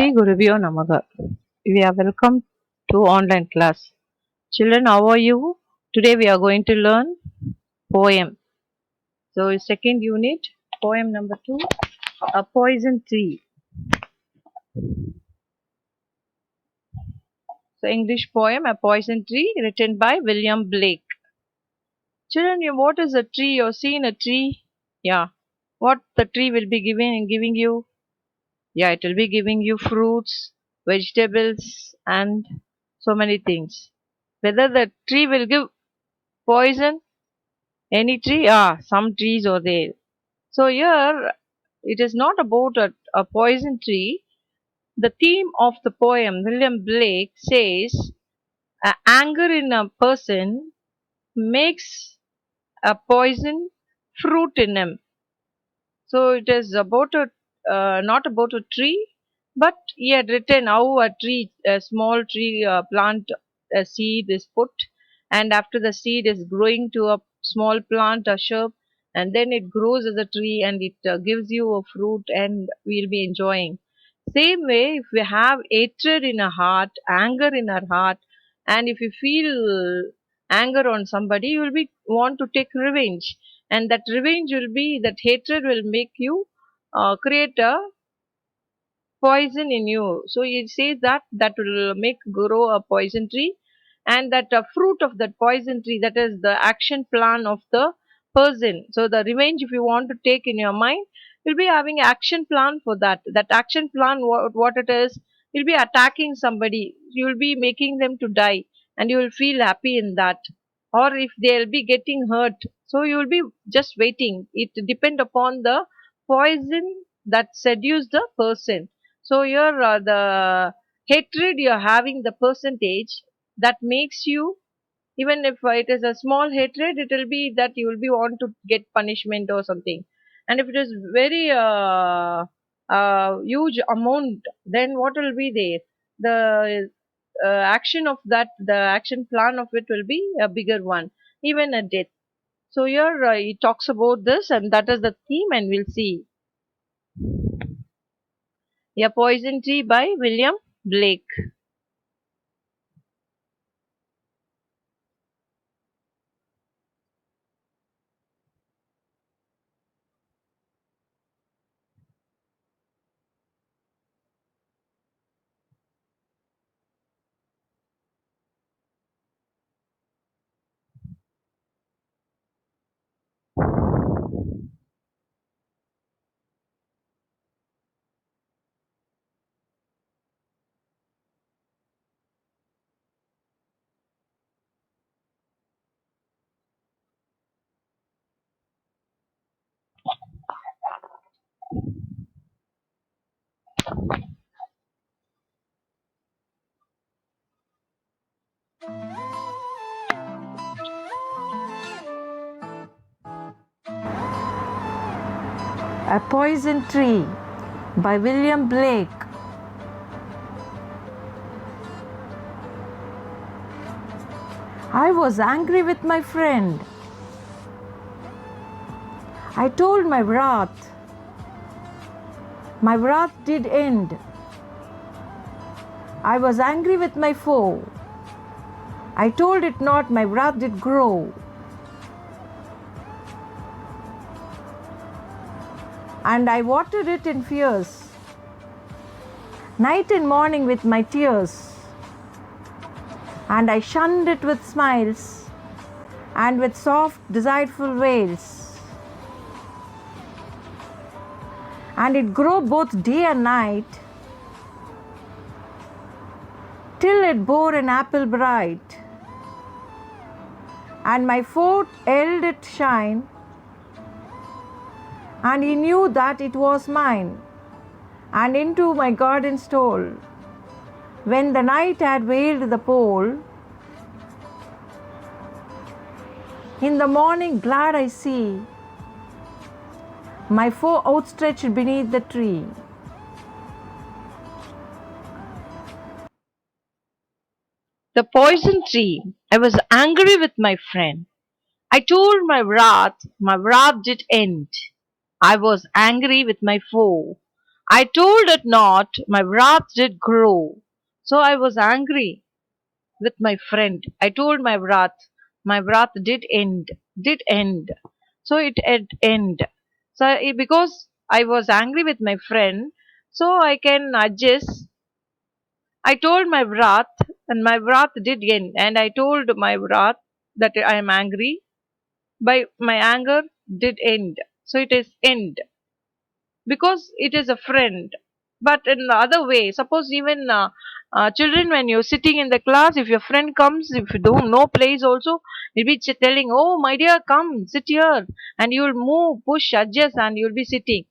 Shri Gurubhyo Namaha. We are welcome to online class. Children, how are you? Today we are going to learn poem. So second unit, poem number 2, A Poison Tree. So English poem, A Poison Tree, written by William Blake. Children, what is a tree? You've seen a tree? Yeah. What the tree will be giving you? Yeah, it will be giving you fruits, vegetables, and so many things. Whether the tree will give poison, any tree, some trees are there. So here, it is not about a poison tree. The theme of the poem, William Blake says, anger in a person makes a poison fruit in him. So it is about not about a tree, but he had written how a small tree plant, a seed is put, and after the seed is growing to a small plant, a shrub, and then it grows as a tree and it gives you a fruit, and we'll be enjoying. Same way, if we have hatred in our heart, anger in our heart, and if you feel anger on somebody, you will be want to take revenge, and that revenge will be that hatred will make you create a poison in you. So it says that that will make grow a poison tree, and that fruit of that poison tree, that is the action plan of the person. So the revenge, if you want to take in your mind, you'll be having action plan for that. That action plan, what it is, you'll be attacking somebody. You'll be making them to die, and you will feel happy in that. Or if they'll be getting hurt, so you will be just waiting. It depend upon the poison that seduce the person. So your the hatred you're having, the percentage that makes you, even if it is a small hatred, it will be that you will be want to get punishment or something. And if it is very huge amount, then what will be there? The action of that, the action plan of it will be a bigger one, even a death. So here he talks about this, and that is the theme, and we'll see. A Poison Tree by William Blake. A Poison Tree by William Blake. I was angry with my friend. I told my wrath. My wrath did end. I was angry with my foe. I told it not, my wrath did grow. And I watered it in fears, night and morning with my tears. And I shunned it with smiles, and with soft, desireful wails. And it grew both day and night, till it bore an apple bright. And my foe held it shine, and he knew that it was mine, and into my garden stole. When the night had veiled the pole, in the morning glad I see my foe outstretched beneath the tree. The poison tree. I was angry with my friend. I told my wrath did end. I was angry with my foe. I told it not, my wrath did grow. So I was angry with my friend. I told my wrath did end. So it did end. So because I was angry with my friend, so I can adjust. I told my wrath, and my wrath did end. And I told my wrath that I am angry. By my anger did end. So it is end because it is a friend. But in the other way, suppose even children, when you're sitting in the class, if your friend comes, if you don't know place also, you'll be telling, oh my dear, come sit here, and you'll move, push, adjust, and you'll be sitting.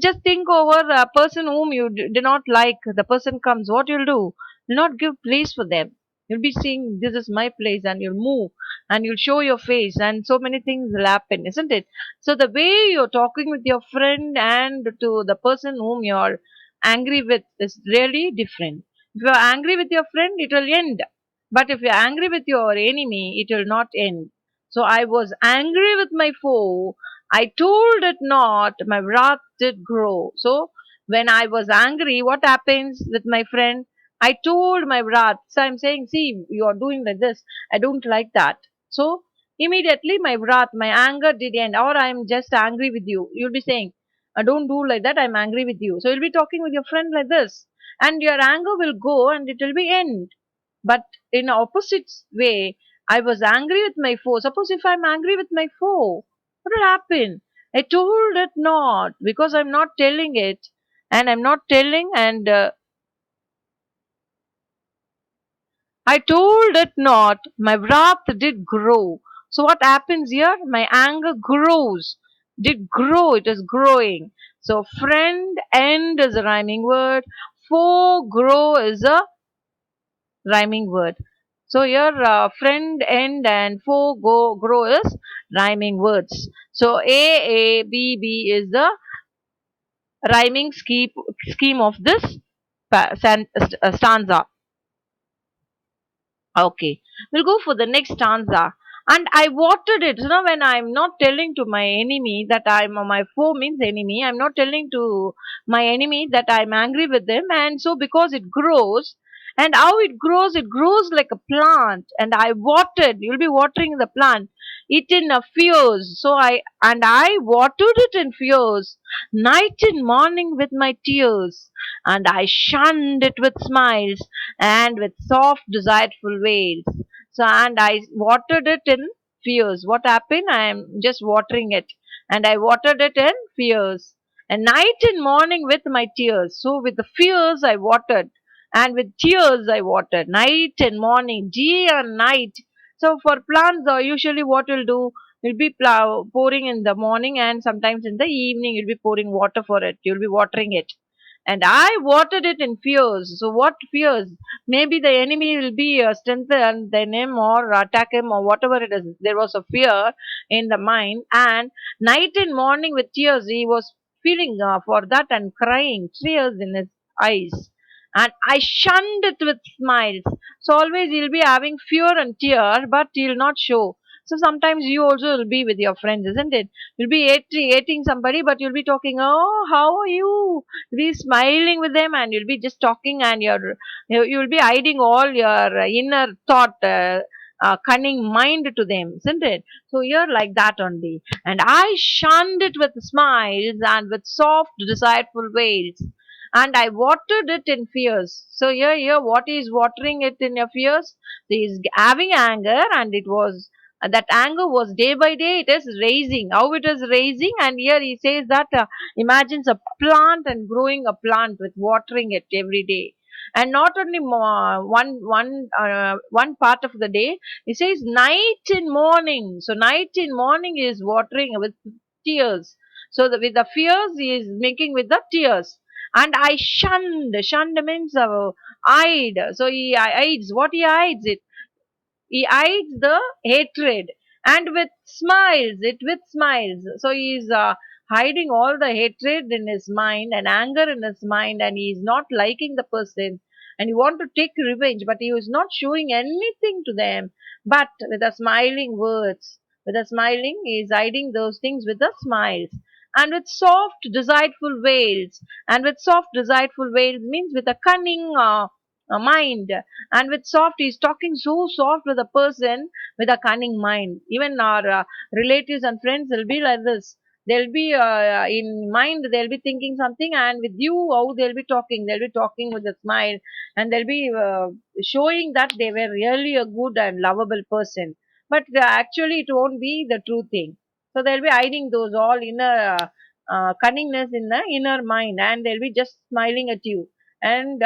Just think over a person whom you do not like. The person comes, what you'll do? You'll not give place for them. You'll be saying, this is my place, and you'll move, and you'll show your face, and so many things will happen, isn't it? So the way you're talking with your friend and to the person whom you're angry with is really different. If you're angry with your friend, it will end. But if you're angry with your enemy, it will not end. So I was angry with my foe. I told it not, my wrath did grow. So when I was angry, what happens with my friend? I told my wrath. So I'm saying, see, you are doing like this. I don't like that. So immediately my wrath, my anger did end, or I'm just angry with you. You'll be saying, don't do like that, I'm angry with you. So you'll be talking with your friend like this, and your anger will go and it will be end. But in opposite way, I was angry with my foe. Suppose if I'm angry with my foe, what will happen? I told it not because I'm not telling it, and I'm not telling, and I told it not, my wrath did grow. So what happens here? My anger grows. Did grow, it is growing. So friend end is a rhyming word. Foe grow is a rhyming word. So here friend end and foe go grow is rhyming words. So A, B is the rhyming scheme of this stanza. Okay, we'll go for the next stanza. And I watered it. You know, when I'm not telling to my enemy that my foe means enemy, I'm not telling to my enemy that I'm angry with them. And so, because it grows, and how it grows like a plant. And I watered, you'll be watering the plant, it in a fears. So, I watered it in fears, night and morning with my tears. And I shunned it with smiles and with soft, desireful wails. So, and I watered it in fears. What happened? I am just watering it. And I watered it in fears. And night and morning with my tears. So, with the fears, I watered. And with tears, I watered. Night and morning, day and night. So, for plants, usually what we'll do, we'll be pouring in the morning, and sometimes in the evening, you'll be pouring water for it. You'll be watering it, and I watered it in fears. So what fears? Maybe the enemy will be strengthened than him or attack him or whatever it is. There was a fear in the mind, and night and morning with tears, he was feeling for that and crying, tears in his eyes. And I shunned it with smiles. So always he'll be having fear and tear, but he'll not show. So sometimes you also will be with your friends, isn't it? You'll be hating somebody, but you'll be talking, oh, how are you? Be smiling with them, and you'll be just talking, and you'll be hiding all your inner thought, cunning mind to them, isn't it? So you're like that only. And I shunned it with smiles and with soft desireful wails, and I watered it in fears. So here what is watering it in your fears? He is having anger, and it was that anger was day by day it is raising. How it is raising? And here he says that imagines a plant and growing a plant with watering it every day, and not only one part of the day. He says night and morning. So night and morning is watering with tears. So with the fears he is making with the tears. And I shunned means eyed. So he hides. What he hides it? He hides the hatred, and with smiles. So he is hiding all the hatred in his mind and anger in his mind, and he is not liking the person, and he want to take revenge, but he is not showing anything to them, but with the smiling words. With the smiling, he is hiding those things with the smiles. and with soft, deceitful veils. And with soft, deceitful veils means with a cunning mind. And with soft, he's talking so soft with a person with a cunning mind. Even our relatives and friends will be like this. They'll be in mind, they'll be thinking something, and with you, how they'll be talking. They'll be talking with a smile, and they'll be showing that they were really a good and lovable person. But actually, it won't be the true thing. So they'll be hiding those all inner cunningness in the inner mind, and they'll be just smiling at you. And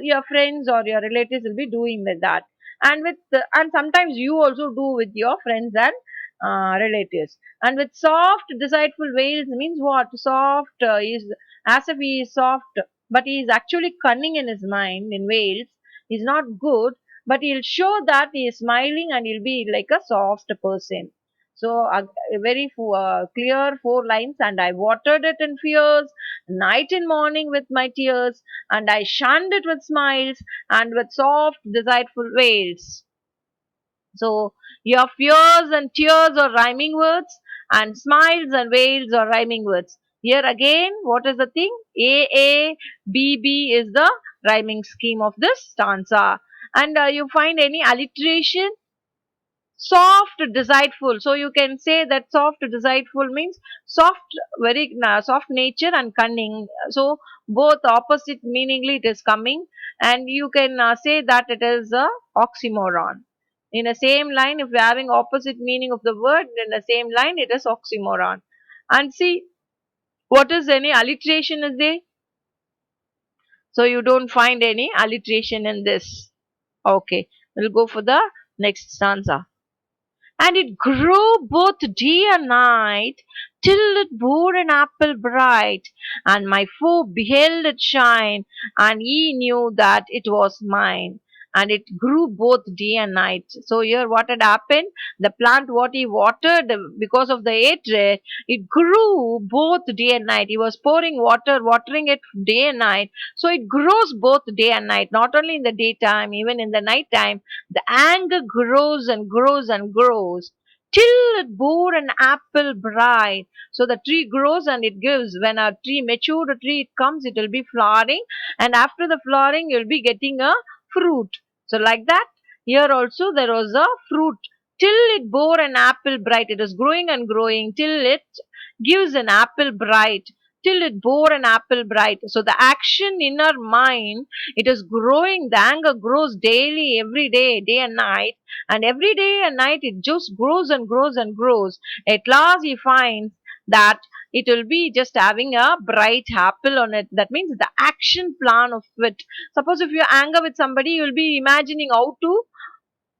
your friends or your relatives will be doing with that. And and sometimes you also do with your friends and relatives. And with soft, deceitful veils means what? Soft is as if he is soft, but he is actually cunning in his mind in veils. He's not good, but he'll show that he is smiling and he'll be like a soft person. So a very clear four lines. And I watered it in fears, night and morning with my tears, and I shunned it with smiles and with soft, deceitful veils. So your fears and tears are rhyming words, and smiles and veils are rhyming words. Here again, what is the thing? A B B is the rhyming scheme of this stanza. And you find any alliteration? Soft, deceitful. So you can say that soft, deceitful means soft, very soft nature and cunning. So both opposite meaningly it is coming, and you can say that it is a oxymoron. In the same line, if we are having opposite meaning of the word, in the same line it is oxymoron. And see, what is any alliteration is there? So you don't find any alliteration in this. Okay, we'll go for the next stanza. And it grew both day and night, till it bore an apple bright. And my foe beheld it shine, and he knew that it was mine. And it grew both day and night. So here what had happened? The plant what he watered because of the hatred, it grew both day and night. He was pouring water, watering it day and night. So it grows both day and night, not only in the daytime, even in the night time. The anger grows and grows and grows till it bore an apple bright. So the tree grows and it gives. When a tree, mature tree, it comes, it will be flowering, and after the flowering, you'll be getting a fruit. So like that, here also there was a fruit till it bore an apple bright. It is growing and growing till it gives an apple bright. Till it bore an apple bright. So the action in our mind, it is growing. The anger grows daily, every day, day and night. And every day and night it just grows and grows and grows. At last he finds that it will be just having a bright apple on it. That means the action plan of it. Suppose if you anger with somebody, you will be imagining how to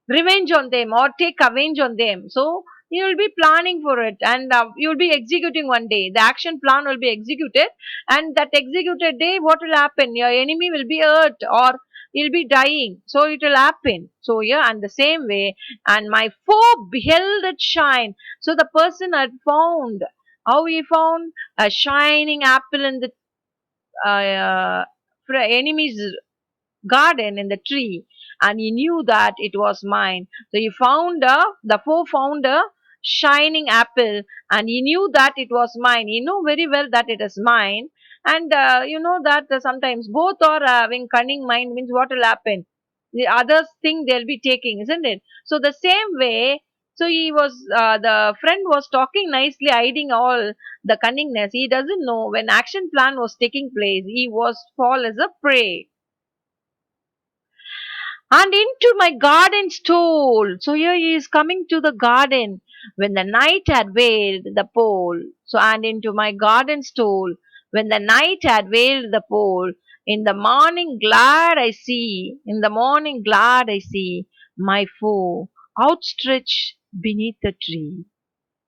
revenge on them or take revenge on them. So you will be planning for it, and you will be executing one day. The action plan will be executed, and that executed day, what will happen? Your enemy will be hurt or he'll be dying. So it will happen. So yeah, and the same way, and my foe beheld it shine. So the person had found, how he found a shining apple in the enemy's garden in the tree, and he knew that it was mine. So the foe found a shining apple, and he knew that it was mine. He knew very well that it is mine. And you know that sometimes both are having cunning mind means what will happen? The others think they'll be taking, isn't it? So the same way, so the friend was talking nicely, hiding all the cunningness. He doesn't know when action plan was taking place, he was fall as a prey. And into my garden stole. So here he is coming to the garden when the night had veiled the pole. So, and into my garden stole when the night had veiled the pole. In the morning glad I see, in the morning glad I see my foe outstretched beneath the tree.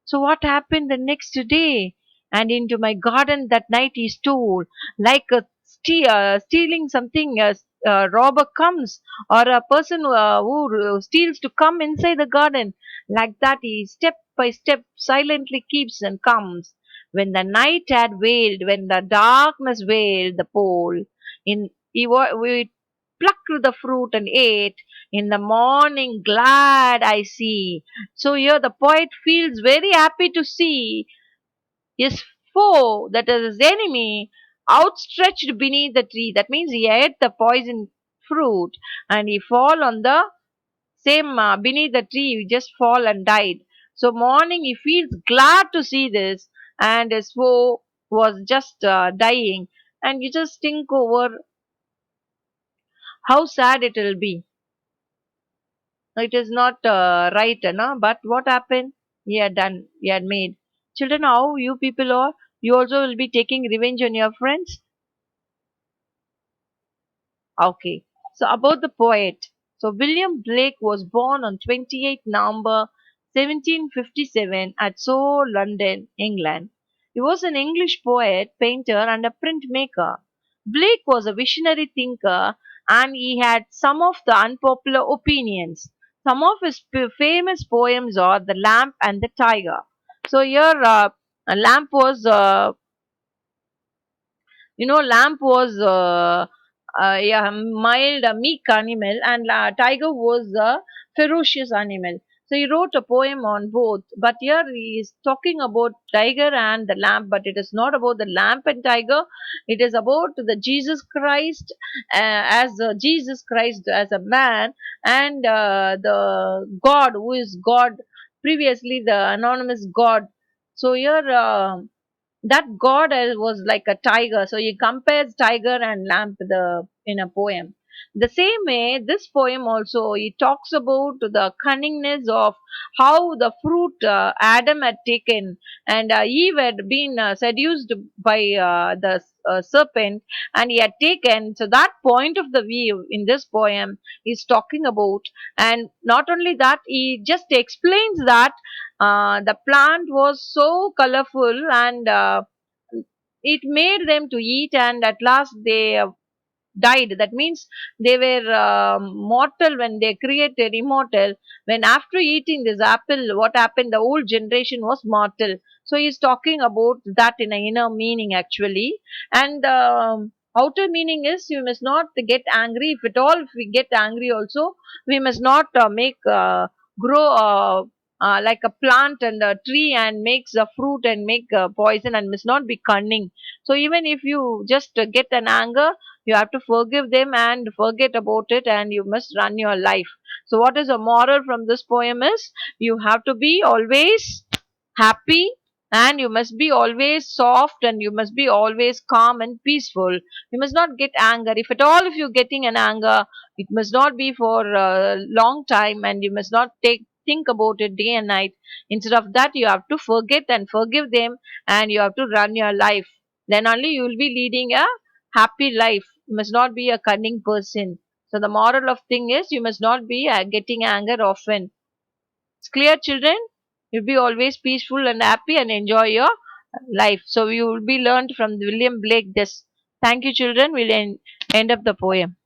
So what happened the next day? And into my garden that night he stole, like a stealing something. A robber comes, or a person who steals to come inside the garden. Like that, he step by step silently keeps and comes. When the night had veiled, when the darkness veiled the pole, we plucked the fruit and ate. In the morning, glad I see. So here the poet feels very happy to see His foe, that is his enemy, outstretched beneath the tree. That means he ate the poison fruit and he fall on the same beneath the tree. He just fall and died. So morning he feels glad to see this, and his foe was just dying. And you just think over how sad it will be. It is not right, no? But what happened? He had done. He had made. Children, how you people are? You also will be taking revenge on your friends. Okay. So about the poet. So William Blake was born on 28th November 1757 at Soho, London, England. He was an English poet, painter, and a printmaker. Blake was a visionary thinker and he had some of the unpopular opinions. Some of his famous poems are The Lamp and the Tiger. So here, a lamp was lamp was yeah, mild, meek animal, and tiger was a ferocious animal. So he wrote a poem on both. But here he is talking about tiger and the lamp, but it is not about the lamp and tiger. It is about the Jesus Christ, as Jesus Christ as a man, and the God who is God, previously the anonymous God. So here. That god was like a tiger, so he compares tiger and lamb in a poem. The same way this poem also, he talks about the cunningness of how the fruit Adam had taken, and Eve had been seduced by the serpent, and he had taken. So that point of the view in this poem is talking about. And not only that, he just explains that the plant was so colorful, and it made them to eat, and at last they died. That means they were mortal when they created immortal. When after eating this apple, what happened? The old generation was mortal. So he's talking about that in a inner meaning actually. And outer meaning is you must not get angry. If at all, if we get angry also, we must not make grow like a plant and a tree and makes a fruit and make poison, and must not be cunning. So even if you just get an anger, you have to forgive them and forget about it, and you must run your life. So what is a moral from this poem is you have to be always happy, and you must be always soft, and you must be always calm and peaceful. You must not get anger. If at all, if you're getting an anger, it must not be for a long time, and you must not think about it day and night. Instead of that, you have to forget and forgive them, and you have to run your life. Then only you will be leading a happy life. You must not be a cunning person. So the moral of thing is you must not be getting anger often. It's clear, children? You'll be always peaceful and happy and enjoy your life. So you will be learned from William Blake this. Thank you, children. We'll end up the poem.